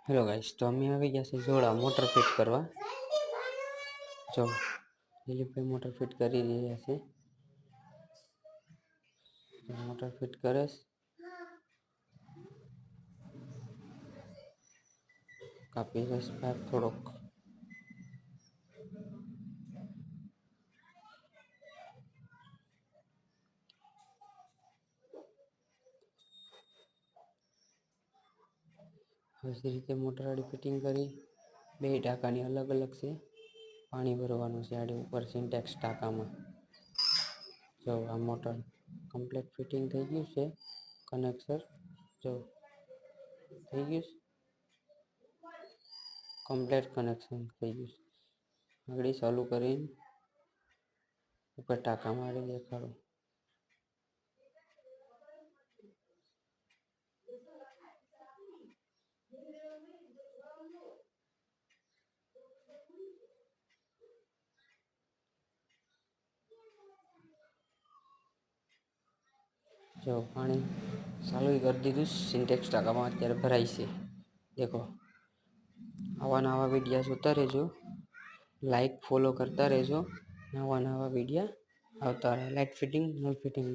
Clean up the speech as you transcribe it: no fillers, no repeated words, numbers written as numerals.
Hello guys, તો અમે આવી ગયા છે જોડા મોટર ફિટ કરવા. જો દિલીપભાઈ મોટર ફિટ કરી રહ્યા છે. મોટર ફિટ કરે છે. કાપી દઈશ પાઇપ થોડોક. આવી રીતે મોટર આડી ફિટિંગ કરી. બે ટાંકાની અલગ અલગ છે. પાણી ભરવાનું છે આડી ઉપર સિન્ટેક્સ ટાંકામાં. જો આ મોટર કમ્પ્લીટ ફિટિંગ થઈ ગયું છે. કનેક્શન જો થઈ ગયું છે. કમ્પ્લીટ કનેક્શન થઈ ગયું છે. આગળ ચાલુ કરીને ઉપર ટાંકા મારી દેખાડો. જો પાણી ચાલુ કરી દીધું. સિન્ટેક્સ ટાંકામાં અત્યારે ભરાય છે. દેખો આવા વિડીયા જોતા રહેજો. લાઈક ફોલો કરતા રહેજો. નવા વિડીયા આવતા રહે. Light fitting null fitting